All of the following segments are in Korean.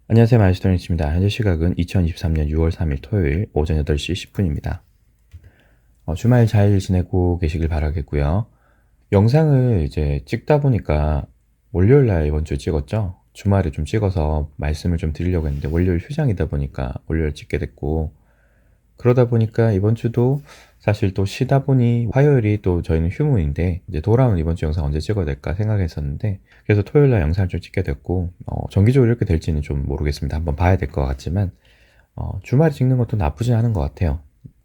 안녕하세요. 마이스터니츠입니다. 현재 시각은 2023년 6월 3일 토요일 오전 8시 10분입니다. 주말 잘 지내고 계시길 바라겠고요. 영상을 이제 찍다 보니까 월요일 날 이번 주에 찍었죠. 주말에 좀 찍어서 말씀을 좀 드리려고 했는데 월요일 휴장이다 보니까 월요일 찍게 됐고, 그러다 보니까 이번 주도 사실 또 쉬다 보니 화요일이 또 저희는 휴무인데 이제 돌아오는 이번 주 영상 언제 찍어야 될까 생각했었는데, 그래서 토요일 날 영상을 좀 찍게 됐고, 정기적으로 이렇게 될지는 좀 모르겠습니다. 한번 봐야 될 것 같지만 주말에 찍는 것도 나쁘지 않은 것 같아요.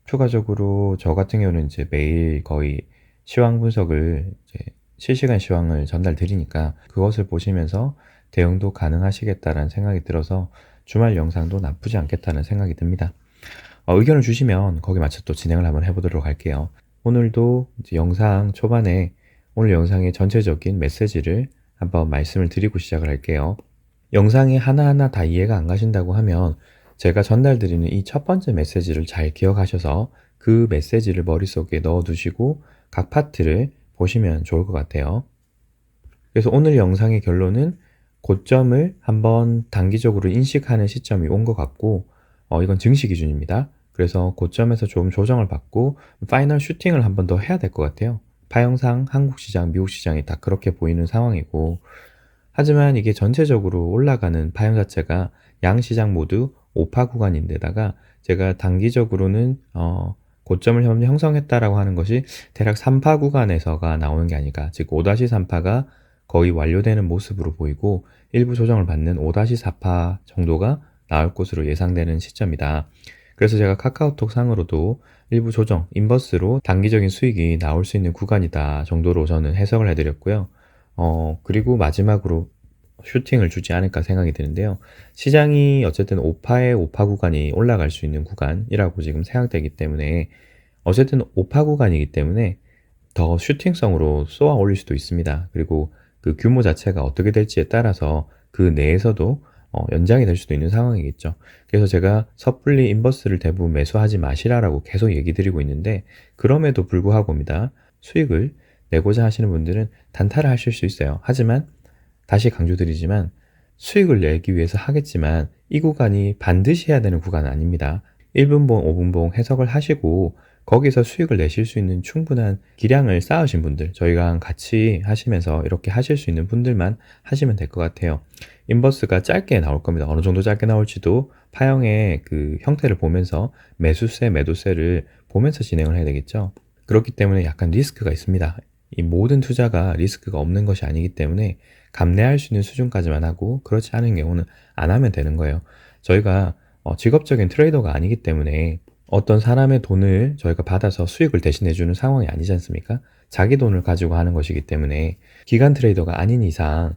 추가적으로 저 같은 경우는 이제 매일 거의 시황 분석을 이제 실시간 시황을 전달 드리니까 그것을 보시면서 대응도 가능하시겠다라는 생각이 들어서 주말 영상도 나쁘지 않겠다는 생각이 듭니다. 의견을 주시면 거기에 맞춰 또 진행을 한번 해보도록 할게요. 오늘도 이제 영상 초반에 오늘 영상의 전체적인 메시지를 한번 말씀을 드리고 시작을 할게요. 영상이 하나하나 다 이해가 안 가신다고 하면 제가 전달드리는 이 첫 번째 메시지를 잘 기억하셔서 그 메시지를 머릿속에 넣어두시고 각 파트를 보시면 좋을 것 같아요. 그래서 오늘 영상의 결론은 고점을 한번 단기적으로 인식하는 시점이 온 것 같고, 이건 증시 기준입니다. 그래서 고점에서 좀 조정을 받고 파이널 슈팅을 한번 더 해야 될 것 같아요. 파형상 한국 시장, 미국 시장이 다 그렇게 보이는 상황이고, 하지만 이게 전체적으로 올라가는 파형 자체가 양 시장 모두 5파 구간인데다가 제가 단기적으로는 고점을 형성했다라고 하는 것이 대략 3파 구간에서가 나오는 게 아닐까. 즉 5-3파가 거의 완료되는 모습으로 보이고 일부 조정을 받는 5-4파 정도가 나올 것으로 예상되는 시점이다. 그래서 제가 카카오톡 상으로도 일부 조정, 인버스로 단기적인 수익이 나올 수 있는 구간이다 정도로 저는 해석을 해드렸고요. 그리고 마지막으로 슈팅을 주지 않을까 생각이 드는데요. 시장이 어쨌든 5파의 5파 구간이 올라갈 수 있는 구간이라고 지금 생각되기 때문에 어쨌든 5파 구간이기 때문에 더 슈팅성으로 쏘아 올릴 수도 있습니다. 그리고 그 규모 자체가 어떻게 될지에 따라서 그 내에서도 연장이 될 수도 있는 상황이겠죠. 그래서 제가 섣불리 인버스를 대부분 매수하지 마시라라고 계속 얘기 드리고 있는데, 그럼에도 불구하고입니다. 수익을 내고자 하시는 분들은 단타를 하실 수 있어요. 하지만 다시 강조드리지만 수익을 내기 위해서 하겠지만 이 구간이 반드시 해야 되는 구간은 아닙니다. 1분봉, 5분봉 해석을 하시고 거기서 수익을 내실 수 있는 충분한 기량을 쌓으신 분들, 저희랑 같이 하시면서 이렇게 하실 수 있는 분들만 하시면 될 것 같아요. 인버스가 짧게 나올 겁니다. 어느 정도 짧게 나올지도 파형의 그 형태를 보면서 매수세, 매도세를 보면서 진행을 해야 되겠죠. 그렇기 때문에 약간 리스크가 있습니다. 이 모든 투자가 리스크가 없는 것이 아니기 때문에 감내할 수 있는 수준까지만 하고 그렇지 않은 경우는 안 하면 되는 거예요. 저희가 직업적인 트레이더가 아니기 때문에 어떤 사람의 돈을 저희가 받아서 수익을 대신해 주는 상황이 아니지 않습니까? 자기 돈을 가지고 하는 것이기 때문에 기간 트레이더가 아닌 이상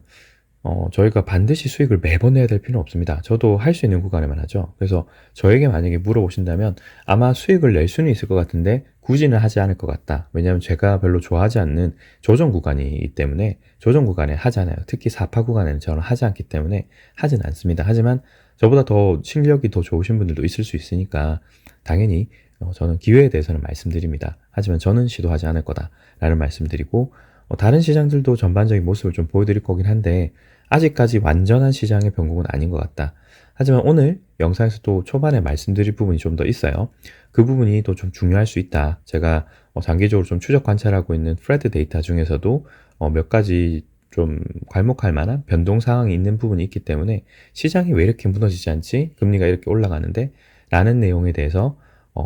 저희가 반드시 수익을 매번 내야 될 필요는 없습니다. 저도 할 수 있는 구간에만 하죠. 그래서 저에게 만약에 물어보신다면 아마 수익을 낼 수는 있을 것 같은데 굳이는 하지 않을 것 같다. 왜냐하면 제가 별로 좋아하지 않는 조정 구간이기 때문에 조정 구간에 하잖아요. 특히 4파 구간에는 저는 하지 않기 때문에 하진 않습니다. 하지만 저보다 더 실력이 더 좋으신 분들도 있을 수 있으니까 당연히 저는 기회에 대해서는 말씀드립니다. 하지만 저는 시도하지 않을 거다라는 말씀드리고, 다른 시장들도 전반적인 모습을 좀 보여드릴 거긴 한데 아직까지 완전한 시장의 변곡은 아닌 것 같다. 하지만 오늘 영상에서 또 초반에 말씀드릴 부분이 좀 더 있어요. 그 부분이 또 좀 중요할 수 있다. 제가 장기적으로 좀 추적 관찰하고 있는 프레드 데이터 중에서도 몇 가지 좀 괄목할 만한 변동 상황이 있는 부분이 있기 때문에 시장이 왜 이렇게 무너지지 않지? 금리가 이렇게 올라가는데? 라는 내용에 대해서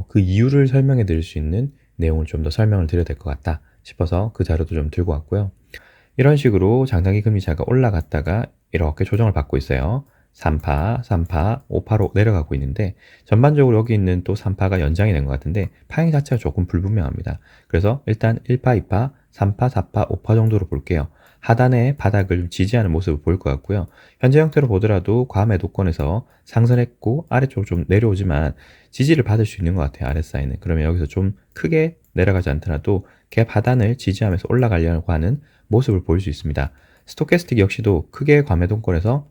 그 이유를 설명해 드릴 수 있는 내용을 좀 더 설명을 드려야 될 것 같다 싶어서 그 자료도 좀 들고 왔고요. 이런 식으로 장단기 금리차가 올라갔다가 이렇게 조정을 받고 있어요. 3파, 3파, 5파로 내려가고 있는데 전반적으로 여기 있는 또 3파가 연장이 된 것 같은데 파행 자체가 조금 불분명합니다. 그래서 일단 1파, 2파, 3파, 4파, 5파 정도로 볼게요. 하단의 바닥을 지지하는 모습을 보일 것 같고요. 현재 형태로 보더라도 과매도권에서 상승했고 아래쪽으로 좀 내려오지만 지지를 받을 수 있는 것 같아요. RSI는. 그러면 여기서 좀 크게 내려가지 않더라도 갭 하단을 지지하면서 올라가려고 하는 모습을 보일 수 있습니다. 스토캐스틱 역시도 크게 과매도권에서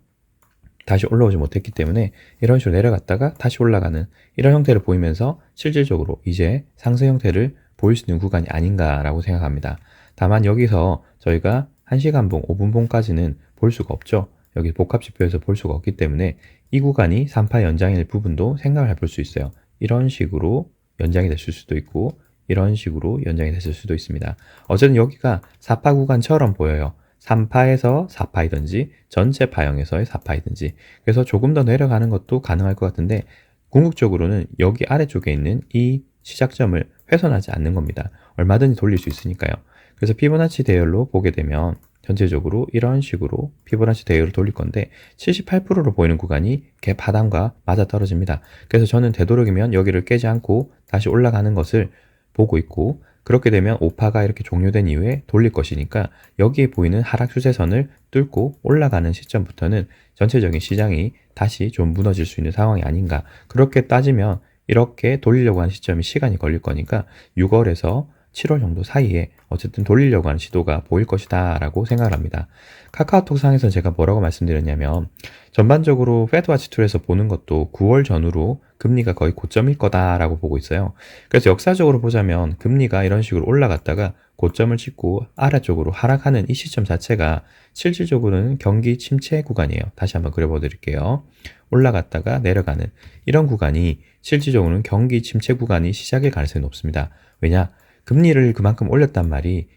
다시 올라오지 못했기 때문에 이런 식으로 내려갔다가 다시 올라가는 이런 형태를 보이면서 실질적으로 이제 상승 형태를 보일 수 있는 구간이 아닌가라고 생각합니다. 다만 여기서 저희가 1시간봉, 5분봉까지는 볼 수가 없죠. 여기 복합지표에서 볼 수가 없기 때문에 이 구간이 3파 연장일 부분도 생각을 해볼 수 있어요. 이런 식으로 연장이 됐을 수도 있고 이런 식으로 연장이 됐을 수도 있습니다. 어쨌든 여기가 4파 구간처럼 보여요. 3파에서 4파이든지 전체 파형에서의 4파이든지. 그래서 조금 더 내려가는 것도 가능할 것 같은데 궁극적으로는 여기 아래쪽에 있는 이 시작점을 훼손하지 않는 겁니다. 얼마든지 돌릴 수 있으니까요. 그래서 피보나치 대열로 보게 되면 전체적으로 이런 식으로 피보나치 대열을 돌릴 건데 78%로 보이는 구간이 갭 하단과 맞아떨어집니다. 그래서 저는 되도록이면 여기를 깨지 않고 다시 올라가는 것을 보고 있고, 그렇게 되면 5파가 이렇게 종료된 이후에 돌릴 것이니까 여기에 보이는 하락 추세선을 뚫고 올라가는 시점부터는 전체적인 시장이 다시 좀 무너질 수 있는 상황이 아닌가. 그렇게 따지면 이렇게 돌리려고 하는 시점이 시간이 걸릴 거니까 6월에서 7월 정도 사이에 어쨌든 돌리려고 하는 시도가 보일 것이다 라고 생각을 합니다. 카카오톡 상에서 제가 뭐라고 말씀드렸냐면 전반적으로 페드와치 툴에서 보는 것도 9월 전후로 금리가 거의 고점일 거다라고 보고 있어요. 그래서 역사적으로 보자면 금리가 이런 식으로 올라갔다가 고점을 찍고 아래쪽으로 하락하는 이 시점 자체가 실질적으로는 경기 침체 구간이에요. 다시 한번 그려보 드릴게요. 올라갔다가 내려가는 이런 구간이 실질적으로는 경기 침체 구간이 시작일 가능성이 높습니다. 왜냐? 금리를 그만큼 올렸단 말이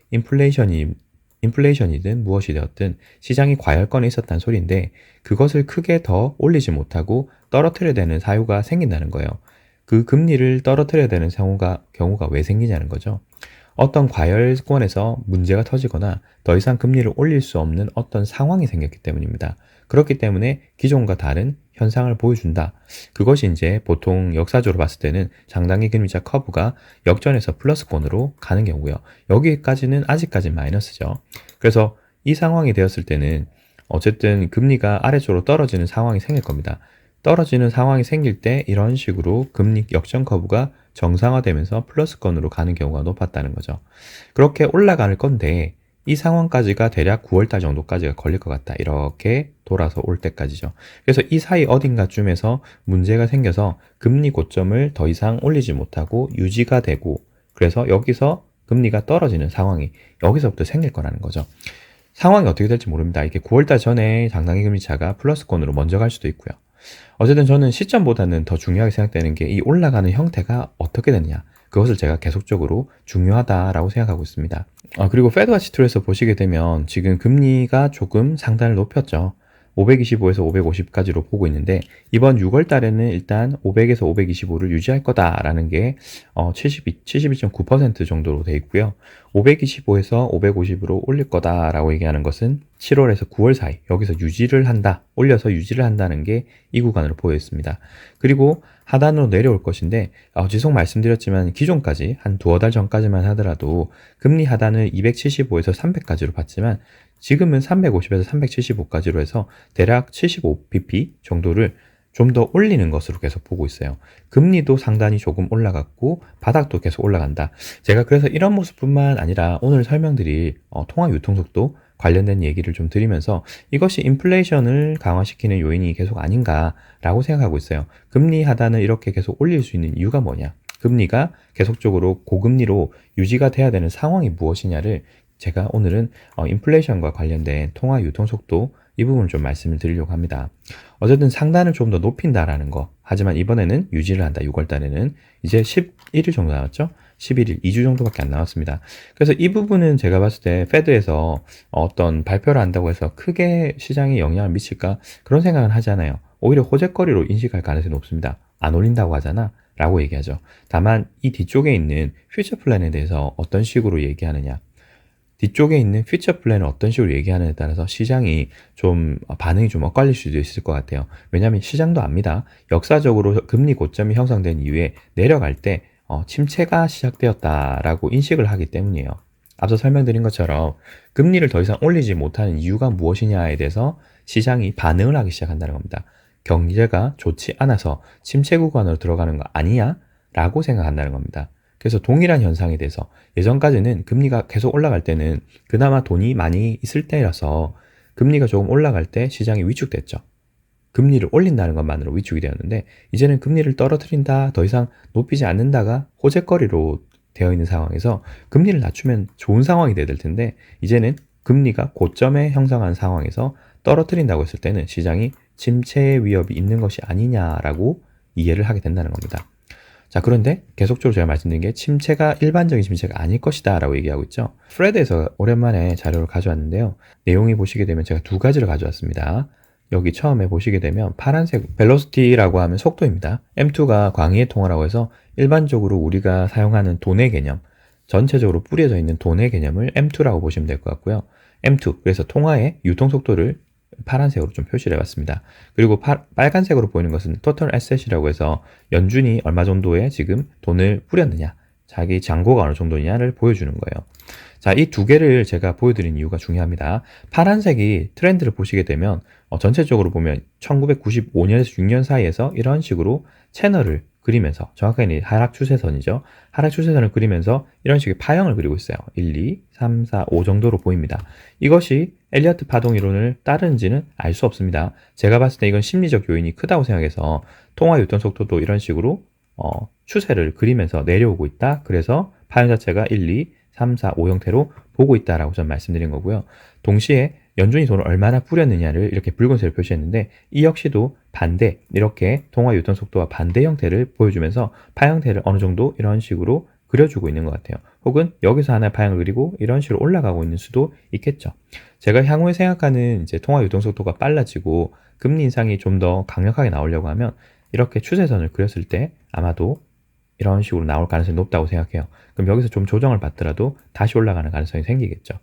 인플레이션이든 무엇이 되었든 시장이 과열권에 있었다는 소리인데 그것을 크게 더 올리지 못하고 떨어뜨려야 되는 사유가 생긴다는 거예요. 그 금리를 떨어뜨려야 되는 경우가 왜 생기냐는 거죠. 어떤 과열권에서 문제가 터지거나 더 이상 금리를 올릴 수 없는 어떤 상황이 생겼기 때문입니다. 그렇기 때문에 기존과 다른 현상을 보여준다. 그것이 이제 보통 역사적으로 봤을 때는 장단기 금리차 커브가 역전해서 플러스권으로 가는 경우고요. 여기까지는 아직까지 마이너스죠. 그래서 이 상황이 되었을 때는 어쨌든 금리가 아래쪽으로 떨어지는 상황이 생길 겁니다. 떨어지는 상황이 생길 때 이런 식으로 금리 역전 커브가 정상화되면서 플러스권으로 가는 경우가 높았다는 거죠. 그렇게 올라갈 건데 이 상황까지가 대략 9월달 정도까지가 걸릴 것 같다. 이렇게 돌아서 올 때까지죠. 그래서 이 사이 어딘가쯤에서 문제가 생겨서 금리 고점을 더 이상 올리지 못하고 유지가 되고 그래서 여기서 금리가 떨어지는 상황이 여기서부터 생길 거라는 거죠. 상황이 어떻게 될지 모릅니다. 이게 9월달 전에 장단기 금리차가 플러스권으로 먼저 갈 수도 있고요. 어쨌든 저는 시점보다는 더 중요하게 생각되는 게 이 올라가는 형태가 어떻게 되느냐. 그것을 제가 계속적으로 중요하다라고 생각하고 있습니다. 그리고 페드와치 툴에서 보시게 되면 지금 금리가 조금 상단을 높였죠. 525에서 550까지로 보고 있는데 이번 6월 달에는 일단 500에서 525를 유지할 거다라는 게 72.9% 정도로 돼 있고요. 525에서 550으로 올릴 거다라고 얘기하는 것은 7월에서 9월 사이 여기서 유지를 한다, 올려서 유지를 한다는 게 이 구간으로 보여 있습니다. 그리고 하단으로 내려올 것인데 지속 말씀드렸지만 기존까지 한 두어 달 전까지만 하더라도 금리 하단을 275에서 300까지로 봤지만 지금은 350에서 375까지로 해서 대략 75bp 정도를 좀 더 올리는 것으로 계속 보고 있어요. 금리도 상단이 조금 올라갔고 바닥도 계속 올라간다. 제가 그래서 이런 모습뿐만 아니라 오늘 설명드릴 통화 유통속도 관련된 얘기를 좀 드리면서 이것이 인플레이션을 강화시키는 요인이 계속 아닌가라고 생각하고 있어요. 금리 하단을 이렇게 계속 올릴 수 있는 이유가 뭐냐? 금리가 계속적으로 고금리로 유지가 돼야 되는 상황이 무엇이냐를 제가 오늘은 인플레이션과 관련된 통화 유통 속도 이 부분을 좀 말씀을 드리려고 합니다. 어쨌든 상단을 좀 더 높인다라는 거. 하지만 이번에는 유지를 한다. 6월 달에는 이제 11일 정도 남았죠? 11일, 2주 정도밖에 안 남았습니다. 그래서 이 부분은 제가 봤을 때 페드에서 어떤 발표를 한다고 해서 크게 시장에 영향을 미칠까? 그런 생각은 하지 않아요. 오히려 호재거리로 인식할 가능성이 높습니다. 안 올린다고 하잖아? 라고 얘기하죠. 다만 이 뒤쪽에 있는 퓨처 플랜에 대해서 어떤 식으로 얘기하느냐. 뒤쪽에 있는 퓨처 플랜을 어떤 식으로 얘기하느냐에 따라서 시장이 좀 반응이 좀 엇갈릴 수도 있을 것 같아요. 왜냐하면 시장도 압니다. 역사적으로 금리 고점이 형성된 이후에 내려갈 때 침체가 시작되었다라고 인식을 하기 때문이에요. 앞서 설명드린 것처럼 금리를 더 이상 올리지 못하는 이유가 무엇이냐에 대해서 시장이 반응을 하기 시작한다는 겁니다. 경제가 좋지 않아서 침체 구간으로 들어가는 거 아니야? 라고 생각한다는 겁니다. 그래서 동일한 현상에 대해서 예전까지는 금리가 계속 올라갈 때는 그나마 돈이 많이 있을 때라서 금리가 조금 올라갈 때 시장이 위축됐죠. 금리를 올린다는 것만으로 위축이 되었는데 이제는 금리를 떨어뜨린다, 더 이상 높이지 않는다가 호재거리로 되어 있는 상황에서 금리를 낮추면 좋은 상황이 돼야 될 텐데 이제는 금리가 고점에 형성한 상황에서 떨어뜨린다고 했을 때는 시장이 침체 위협이 있는 것이 아니냐라고 이해를 하게 된다는 겁니다. 자, 그런데 계속적으로 제가 말씀드린 게 침체가 일반적인 침체가 아닐 것이다 라고 얘기하고 있죠. 프레드에서 오랜만에 자료를 가져왔는데요. 내용이 보시게 되면 제가 두 가지를 가져왔습니다. 여기 처음에 보시게 되면 파란색 velocity라고 하면 속도입니다. M2가 광의의 통화라고 해서 일반적으로 우리가 사용하는 돈의 개념, 전체적으로 뿌려져 있는 돈의 개념을 M2라고 보시면 될 것 같고요. M2, 그래서 통화의 유통 속도를 파란색으로 좀 표시를 해봤습니다. 그리고 빨간색으로 보이는 것은 total asset이라고 해서 연준이 얼마 정도의 지금 돈을 뿌렸느냐, 자기 잔고가 어느 정도냐를 보여주는 거예요. 자, 이 두 개를 제가 보여드린 이유가 중요합니다. 파란색이 트렌드를 보시게 되면 전체적으로 보면 1995년에서 6년 사이에서 이런 식으로 채널을 그리면서, 정확하게 하락 추세선이죠. 하락 추세선을 그리면서 이런 식의 파형을 그리고 있어요. 1, 2, 3, 4, 5 정도로 보입니다. 이것이 엘리어트 파동 이론을 따르는지는 알 수 없습니다. 제가 봤을 때 이건 심리적 요인이 크다고 생각해서 통화 유턴 속도도 이런 식으로 추세를 그리면서 내려오고 있다. 그래서 파형 자체가 1, 2, 3, 4, 5 형태로 보고 있다라고 전 말씀드린 거고요. 동시에 연준이 돈을 얼마나 뿌렸느냐를 이렇게 붉은색으로 표시했는데 이 역시도 반대, 이렇게 통화 유턴 속도와 반대 형태를 보여주면서 파형태를 어느 정도 이런 식으로 그려주고 있는 것 같아요. 혹은 여기서 하나의 파형을 그리고 이런 식으로 올라가고 있는 수도 있겠죠. 제가 향후에 생각하는 이제 통화 유통 속도가 빨라지고 금리 인상이 좀 더 강력하게 나오려고 하면 이렇게 추세선을 그렸을 때 아마도 이런 식으로 나올 가능성이 높다고 생각해요. 그럼 여기서 좀 조정을 받더라도 다시 올라가는 가능성이 생기겠죠.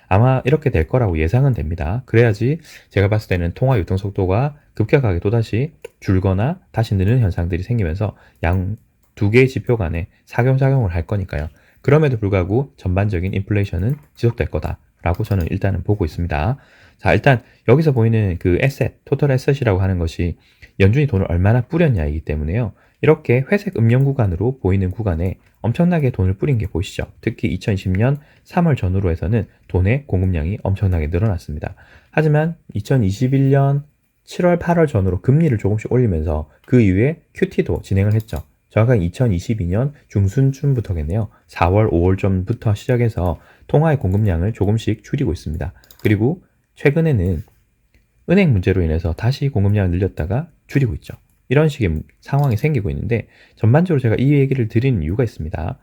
아마 이렇게 될 거라고 예상은 됩니다. 그래야지 제가 봤을 때는 통화 유통 속도가 급격하게 또다시 줄거나 다시 느는 현상들이 생기면서 양 두 개의 지표 간에 사경사경을 할 거니까요. 그럼에도 불구하고 전반적인 인플레이션은 지속될 거다라고 저는 일단은 보고 있습니다. 자, 일단 여기서 보이는 그 에셋, 토탈 에셋이라고 하는 것이 연준이 돈을 얼마나 뿌렸냐이기 때문에요. 이렇게 회색 음영 구간으로 보이는 구간에 엄청나게 돈을 뿌린 게 보이시죠? 특히 2020년 3월 전후로 해서는 돈의 공급량이 엄청나게 늘어났습니다. 하지만 2021년 7월, 8월 전후로 금리를 조금씩 올리면서 그 이후에 QT도 진행을 했죠. 정확하게 2022년 중순쯤부터겠네요. 4월, 5월 전부터 시작해서 통화의 공급량을 조금씩 줄이고 있습니다. 그리고 최근에는 은행 문제로 인해서 다시 공급량을 늘렸다가 줄이고 있죠. 이런 식의 상황이 생기고 있는데 전반적으로 제가 이 얘기를 드리는 이유가 있습니다.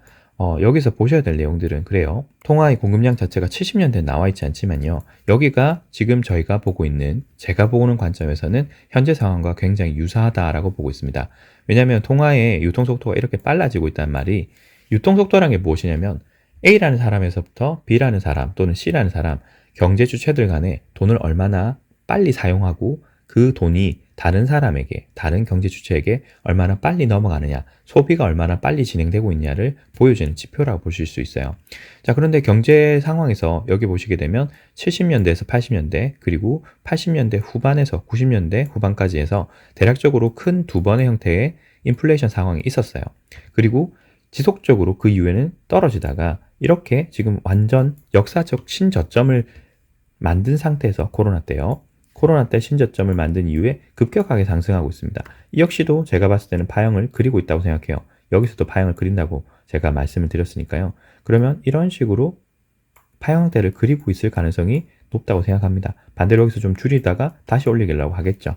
여기서 보셔야 될 내용들은 그래요. 통화의 공급량 자체가 70년대에 나와 있지 않지만요. 여기가 지금 저희가 보고 있는, 제가 보는 관점에서는 현재 상황과 굉장히 유사하다라고 보고 있습니다. 왜냐하면 통화의 유통속도가 이렇게 빨라지고 있다는 말이, 유통속도라는 게 무엇이냐면 A라는 사람에서부터 B라는 사람 또는 C라는 사람, 경제 주체들 간에 돈을 얼마나 빨리 사용하고 그 돈이 다른 사람에게, 다른 경제 주체에게 얼마나 빨리 넘어가느냐, 소비가 얼마나 빨리 진행되고 있냐를 보여주는 지표라고 보실 수 있어요. 자, 그런데 경제 상황에서 여기 보시게 되면 70년대에서 80년대, 그리고 80년대 후반에서 90년대 후반까지 해서 대략적으로 큰 두 번의 형태의 인플레이션 상황이 있었어요. 그리고 지속적으로 그 이후에는 떨어지다가 이렇게 지금 완전 역사적 신저점을 만든 상태에서 코로나 때 신저점을 만든 이후에 급격하게 상승하고 있습니다. 이 역시도 제가 봤을 때는 파형을 그리고 있다고 생각해요. 여기서도 파형을 그린다고 제가 말씀을 드렸으니까요. 그러면 이런 식으로 파형대를 그리고 있을 가능성이 높다고 생각합니다. 반대로 여기서 좀 줄이다가 다시 올리려고 하겠죠.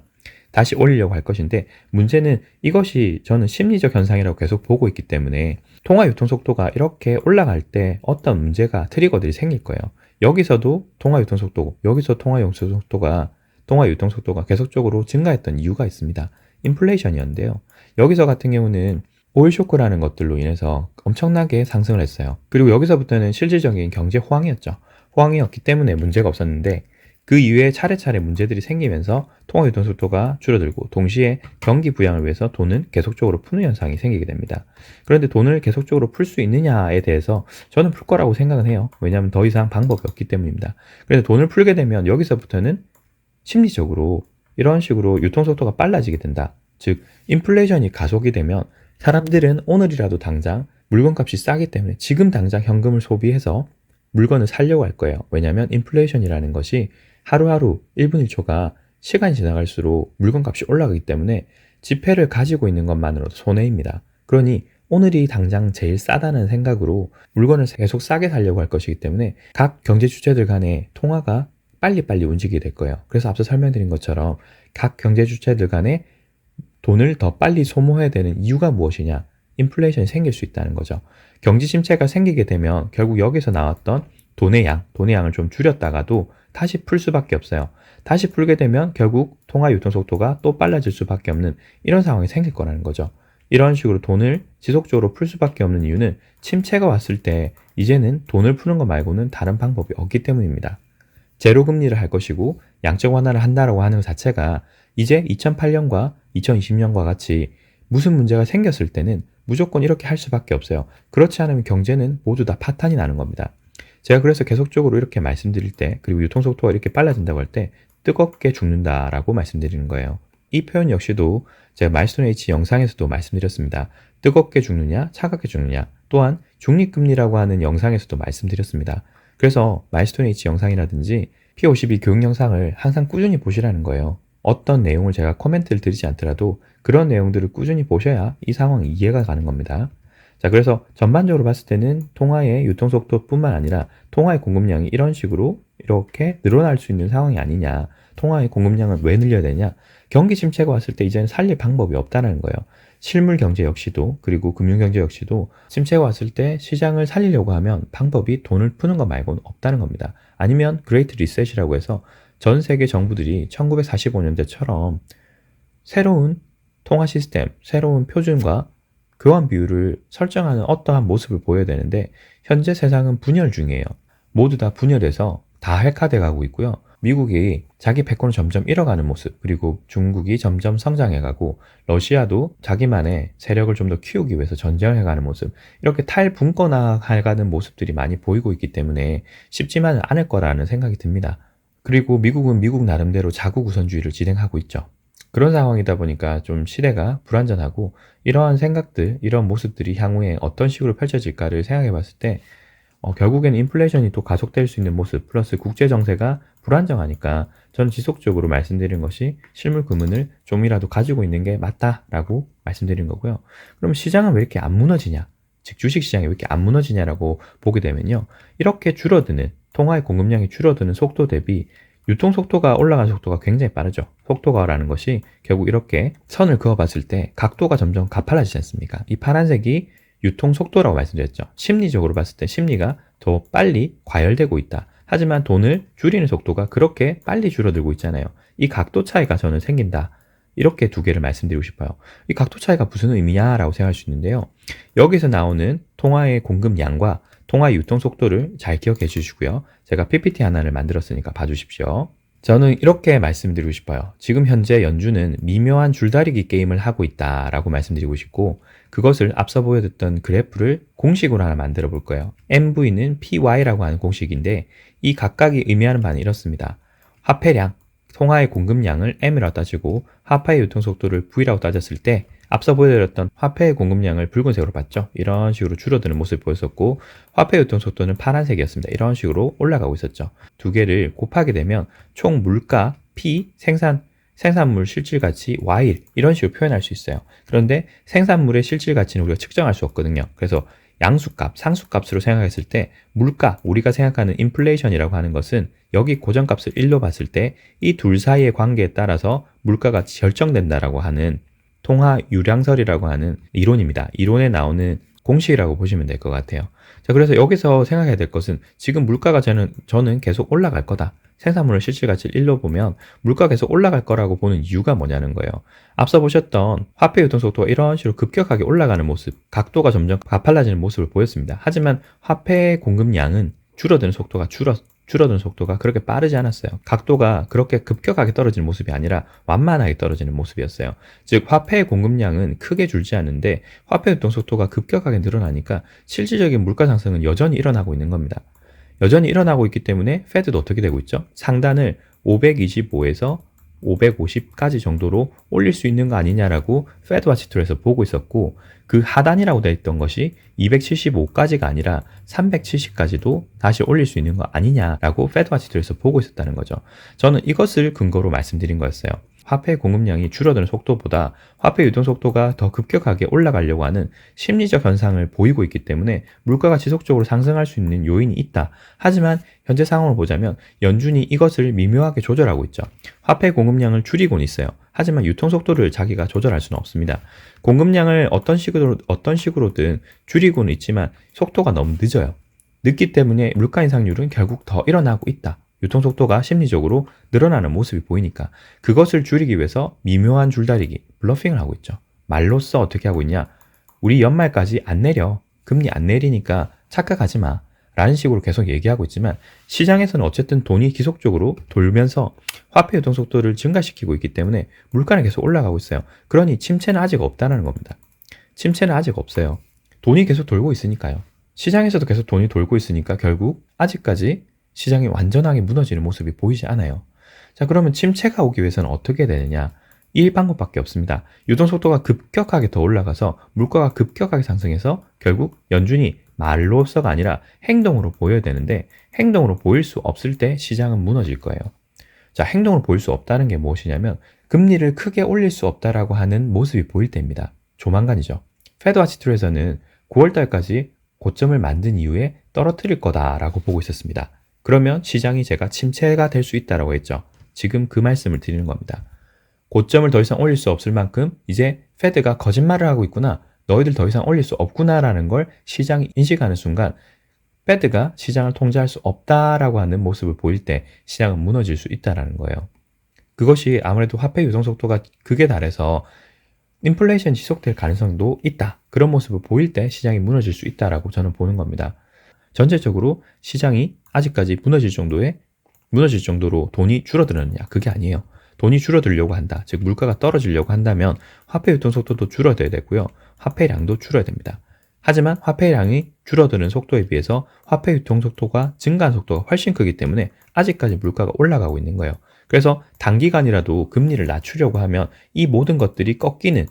다시 올리려고 할 것인데, 문제는 이것이 저는 심리적 현상이라고 계속 보고 있기 때문에 통화 유통 속도가 이렇게 올라갈 때 어떤 문제가 트리거들이 생길 거예요. 여기서도 통화 유통 속도고 여기서 통화 유통 속도가 계속적으로 증가했던 이유가 있습니다. 인플레이션이었는데요. 여기서 같은 경우는 오일 쇼크라는 것들로 인해서 엄청나게 상승을 했어요. 그리고 여기서부터는 실질적인 경제 호황이었죠. 호황이었기 때문에 문제가 없었는데 그 이후에 차례차례 문제들이 생기면서 통화 유통 속도가 줄어들고 동시에 경기 부양을 위해서 돈은 계속적으로 푸는 현상이 생기게 됩니다. 그런데 돈을 계속적으로 풀 수 있느냐에 대해서 저는 풀 거라고 생각은 해요. 왜냐하면 더 이상 방법이 없기 때문입니다. 그래서 돈을 풀게 되면 여기서부터는 심리적으로 이런 식으로 유통 속도가 빨라지게 된다. 즉 인플레이션이 가속이 되면 사람들은 오늘이라도 당장 물건값이 싸기 때문에 지금 당장 현금을 소비해서 물건을 사려고 할 거예요. 왜냐하면 인플레이션이라는 것이 하루하루 1분 1초가 시간이 지나갈수록 물건값이 올라가기 때문에 지폐를 가지고 있는 것만으로도 손해입니다. 그러니 오늘이 당장 제일 싸다는 생각으로 물건을 계속 싸게 사려고 할 것이기 때문에 각 경제 주체들 간의 통화가 빨리빨리 움직이게 될 거예요. 그래서 앞서 설명드린 것처럼 각 경제 주체들 간에 돈을 더 빨리 소모해야 되는 이유가 무엇이냐? 인플레이션이 생길 수 있다는 거죠. 경기 침체가 생기게 되면 결국 여기서 나왔던 돈의 양을 좀 줄였다가도 다시 풀 수밖에 없어요. 다시 풀게 되면 결국 통화 유통 속도가 또 빨라질 수밖에 없는 이런 상황이 생길 거라는 거죠. 이런 식으로 돈을 지속적으로 풀 수밖에 없는 이유는 침체가 왔을 때 이제는 돈을 푸는 것 말고는 다른 방법이 없기 때문입니다. 제로 금리를 할 것이고 양적 완화를 한다라고 하는 것 자체가 이제 2008년과 2020년과 같이 무슨 문제가 생겼을 때는 무조건 이렇게 할 수밖에 없어요. 그렇지 않으면 경제는 모두 다 파탄이 나는 겁니다. 제가 그래서 계속적으로 이렇게 말씀드릴 때, 그리고 유통속도가 이렇게 빨라진다고 할 때 뜨겁게 죽는다라고 말씀드리는 거예요. 이 표현 역시도 제가 마일스톤 H 영상에서도 말씀드렸습니다. 뜨겁게 죽느냐, 차갑게 죽느냐, 또한 중립금리라고 하는 영상에서도 말씀드렸습니다. 그래서 마일스톤 H 영상이라든지 P52 교육 영상을 항상 꾸준히 보시라는 거예요. 어떤 내용을 제가 코멘트를 드리지 않더라도 그런 내용들을 꾸준히 보셔야 이 상황이 이해가 가는 겁니다. 자, 그래서 전반적으로 봤을 때는 통화의 유통속도뿐만 아니라 통화의 공급량이 이런 식으로 이렇게 늘어날 수 있는 상황이 아니냐. 통화의 공급량은 왜 늘려야 되냐? 경기 침체가 왔을 때 이제는 살릴 방법이 없다는 거예요. 실물 경제 역시도, 그리고 금융 경제 역시도 침체가 왔을 때 시장을 살리려고 하면 방법이 돈을 푸는 것 말고는 없다는 겁니다. 아니면 그레이트 리셋이라고 해서 전 세계 정부들이 1945년대처럼 새로운 통화 시스템, 새로운 표준과 교환 비율을 설정하는 어떠한 모습을 보여야 되는데 현재 세상은 분열 중이에요. 모두 다 분열해서 다 핵화돼 가고 있고요. 미국이 자기 패권을 점점 잃어가는 모습, 그리고 중국이 점점 성장해가고 러시아도 자기만의 세력을 좀 더 키우기 위해서 전쟁을 해가는 모습, 이렇게 탈분권화해가는 모습들이 많이 보이고 있기 때문에 쉽지만은 않을 거라는 생각이 듭니다. 그리고 미국은 미국 나름대로 자국 우선주의를 진행하고 있죠. 그런 상황이다 보니까 좀 시대가 불안전하고 이러한 생각들, 이런 모습들이 향후에 어떤 식으로 펼쳐질까를 생각해 봤을 때 결국에는 인플레이션이 또 가속될 수 있는 모습 플러스 국제 정세가 불안정하니까 저는 지속적으로 말씀드린 것이 실물 금은을 좀이라도 가지고 있는 게 맞다라고 말씀드린 거고요. 그럼 시장은 왜 이렇게 안 무너지냐? 즉 주식시장이 왜 이렇게 안 무너지냐라고 보게 되면요. 이렇게 줄어드는 통화의 공급량이 줄어드는 속도 대비 유통 속도가 올라가는 속도가 굉장히 빠르죠. 속도가라는 것이 결국 이렇게 선을 그어봤을 때 각도가 점점 가팔라지지 않습니까? 이 파란색이 유통 속도라고 말씀드렸죠. 심리적으로 봤을 때 심리가 더 빨리 과열되고 있다. 하지만 돈을 줄이는 속도가 그렇게 빨리 줄어들고 있잖아요. 이 각도 차이가 저는 생긴다. 이렇게 두 개를 말씀드리고 싶어요. 이 각도 차이가 무슨 의미냐라고 생각할 수 있는데요. 여기서 나오는 통화의 공급량과 통화의 유통 속도를 잘 기억해 주시고요. 제가 PPT 하나를 만들었으니까 봐주십시오. 저는 이렇게 말씀드리고 싶어요. 지금 현재 연준은 미묘한 줄다리기 게임을 하고 있다라고 말씀드리고 싶고 그것을 앞서 보여드렸던 그래프를 공식으로 하나 만들어 볼 거예요. MV는 PY라고 하는 공식인데 이 각각이 의미하는 바는 이렇습니다. 화폐량, 통화의 공급량을 M이라고 따지고 화폐의 유통 속도를 V라고 따졌을 때 앞서 보여드렸던 화폐의 공급량을 붉은색으로 봤죠. 이런 식으로 줄어드는 모습을 보였었고 화폐 유통 속도는 파란색이었습니다. 이런 식으로 올라가고 있었죠. 두 개를 곱하게 되면 총 물가 P, 생산물 실질 가치 Y 이런 식으로 표현할 수 있어요. 그런데 생산물의 실질 가치는 우리가 측정할 수 없거든요. 그래서 양수값, 상수값으로 생각했을 때 물가, 우리가 생각하는 인플레이션이라고 하는 것은 여기 고정값을 1로 봤을 때 이 둘 사이의 관계에 따라서 물가가 결정된다라고 하는 통화 유량설이라고 하는 이론입니다. 이론에 나오는 공식이라고 보시면 될 것 같아요. 자, 그래서 여기서 생각해야 될 것은 지금 물가가 저는 계속 올라갈 거다. 생산물의 실질 가치를 1로 보면 물가가 계속 올라갈 거라고 보는 이유가 뭐냐는 거예요. 앞서 보셨던 화폐 유통 속도가 이런 식으로 급격하게 올라가는 모습, 각도가 점점 가팔라지는 모습을 보였습니다. 하지만 화폐 공급량은 줄어드는 속도가 그렇게 빠르지 않았어요. 각도가 그렇게 급격하게 떨어지는 모습이 아니라 완만하게 떨어지는 모습이었어요. 즉 화폐의 공급량은 크게 줄지 않는데 화폐 유통 속도가 급격하게 늘어나니까 실질적인 물가 상승은 여전히 일어나고 있는 겁니다. 여전히 일어나고 있기 때문에 페드도 어떻게 되고 있죠? 상단을 525에서 550까지 정도로 올릴 수 있는 거 아니냐라고 페드와치 툴에서 보고 있었고 그 하단이라고 되어 있던 것이 275까지가 아니라 370까지도 다시 올릴 수 있는 거 아니냐라고 페드와치 툴에서 보고 있었다는 거죠. 저는 이것을 근거로 말씀드린 거였어요. 화폐 공급량이 줄어드는 속도보다 화폐 유동 속도가 더 급격하게 올라가려고 하는 심리적 현상을 보이고 있기 때문에 물가가 지속적으로 상승할 수 있는 요인이 있다. 하지만 현재 상황을 보자면 연준이 이것을 미묘하게 조절하고 있죠. 화폐 공급량을 줄이고는 있어요. 하지만 유통 속도를 자기가 조절할 수는 없습니다. 공급량을 어떤 식으로든 줄이고는 있지만 속도가 너무 늦어요. 늦기 때문에 물가 인상률은 결국 더 일어나고 있다. 유통속도가 심리적으로 늘어나는 모습이 보이니까 그것을 줄이기 위해서 미묘한 줄다리기, 블러핑을 하고 있죠. 말로써 어떻게 하고 있냐? 우리 연말까지 안 내려. 금리 안 내리니까 착각하지 마. 라는 식으로 계속 얘기하고 있지만 시장에서는 어쨌든 돈이 지속적으로 돌면서 화폐 유통 속도를 증가시키고 있기 때문에 물가는 계속 올라가고 있어요. 그러니 침체는 아직 없다는 겁니다. 침체는 아직 없어요. 돈이 계속 돌고 있으니까요. 시장에서도 계속 돈이 돌고 있으니까 결국 아직까지 시장이 완전하게 무너지는 모습이 보이지 않아요. 자, 그러면 침체가 오기 위해서는 어떻게 되느냐? 이 방법밖에 없습니다. 유동 속도가 급격하게 더 올라가서 물가가 급격하게 상승해서 결국 연준이 말로서가 아니라 행동으로 보여야 되는데 행동으로 보일 수 없을 때 시장은 무너질 거예요. 자, 행동으로 보일 수 없다는 게 무엇이냐면 금리를 크게 올릴 수 없다라고 하는 모습이 보일 때입니다. 조만간이죠. 페드 와치2에서는 9월달까지 고점을 만든 이후에 떨어뜨릴 거다라고 보고 있었습니다. 그러면 시장이 제가 침체가 될 수 있다라고 했죠. 지금 그 말씀을 드리는 겁니다. 고점을 더 이상 올릴 수 없을 만큼 이제 페드가 거짓말을 하고 있구나. 너희들 더 이상 올릴 수 없구나라는 걸 시장이 인식하는 순간 페드가 시장을 통제할 수 없다라고 하는 모습을 보일 때 시장은 무너질 수 있다라는 거예요. 그것이 아무래도 화폐 유동 속도가 극에 달해서 인플레이션 지속될 가능성도 있다. 그런 모습을 보일 때 시장이 무너질 수 있다라고 저는 보는 겁니다. 전체적으로 시장이 아직까지 무너질 정도로 돈이 줄어들었느냐? 그게 아니에요. 돈이 줄어들려고 한다. 즉 물가가 떨어지려고 한다면 화폐 유통 속도도 줄어들어야 되고요. 화폐량도 줄어야 됩니다. 하지만 화폐량이 줄어드는 속도에 비해서 화폐 유통 속도가 증가한 속도가 훨씬 크기 때문에 아직까지 물가가 올라가고 있는 거예요. 그래서 단기간이라도 금리를 낮추려고 하면 이 모든 것들이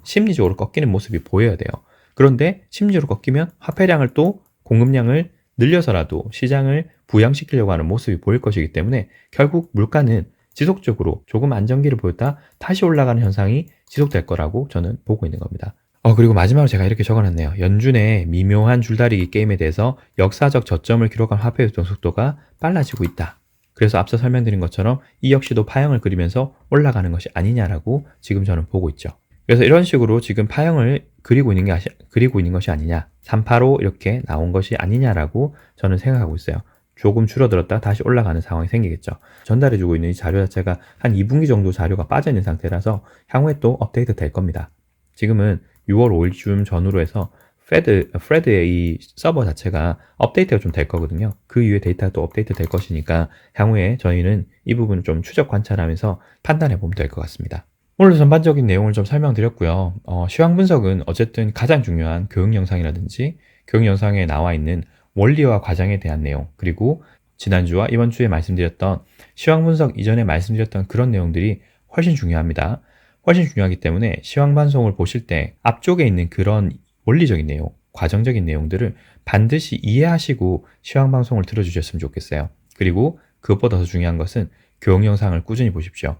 심리적으로 꺾이는 모습이 보여야 돼요. 그런데 심리적으로 꺾이면 화폐량을 또 공급량을 늘려서라도 시장을 부양시키려고 하는 모습이 보일 것이기 때문에 결국 물가는 지속적으로 조금 안정기를 보였다 다시 올라가는 현상이 지속될 거라고 저는 보고 있는 겁니다. 그리고 마지막으로 제가 이렇게 적어놨네요. 연준의 미묘한 줄다리기 게임에 대해서 역사적 저점을 기록한 화폐 유통 속도가 빨라지고 있다. 그래서 앞서 설명드린 것처럼 이 역시도 파형을 그리면서 올라가는 것이 아니냐라고 지금 저는 보고 있죠. 그래서 이런 식으로 지금 파형을 그리고 있는 것이 아니냐, 385 이렇게 나온 것이 아니냐라고 저는 생각하고 있어요. 조금 줄어들었다 다시 올라가는 상황이 생기겠죠. 전달해주고 있는 이 자료 자체가 한 2분기 정도 자료가 빠져있는 상태라서 향후에 또 업데이트 될 겁니다. 지금은 6월 5일쯤 전후로 해서 프레드의 이 서버 자체가 업데이트가 좀 될 거거든요. 그 이후에 데이터가 또 업데이트 될 것이니까 향후에 저희는 이 부분을 좀 추적 관찰하면서 판단해 보면 될 것 같습니다. 오늘 전반적인 내용을 좀 설명드렸고요. 시황 분석은 어쨌든 가장 중요한 교육 영상이라든지 교육 영상에 나와 있는 원리와 과정에 대한 내용, 그리고 지난주와 이번 주에 말씀드렸던 시황 분석 이전에 말씀드렸던 그런 내용들이 훨씬 중요합니다. 훨씬 중요하기 때문에 시황 방송을 보실 때 앞쪽에 있는 그런 원리적인 내용, 과정적인 내용들을 반드시 이해하시고 시황 방송을 들어주셨으면 좋겠어요. 그리고 그것보다 더 중요한 것은 교육 영상을 꾸준히 보십시오.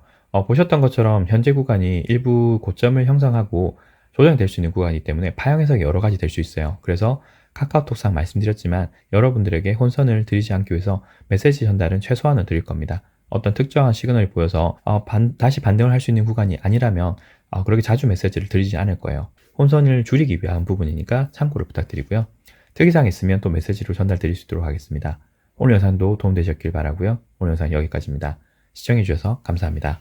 보셨던 것처럼 현재 구간이 일부 고점을 형성하고 조정될 수 있는 구간이기 때문에 파형 해석이 여러 가지 될 수 있어요. 그래서 카카오톡상 말씀드렸지만 여러분들에게 혼선을 드리지 않기 위해서 메시지 전달은 최소한은 드릴 겁니다. 어떤 특정한 시그널이 보여서 다시 반등을 할 수 있는 구간이 아니라면 그렇게 자주 메시지를 드리지 않을 거예요. 혼선을 줄이기 위한 부분이니까 참고를 부탁드리고요. 특이사항 있으면 또 메시지로 전달 드릴 수 있도록 하겠습니다. 오늘 영상도 도움되셨길 바라고요. 오늘 영상 여기까지입니다. 시청해주셔서 감사합니다.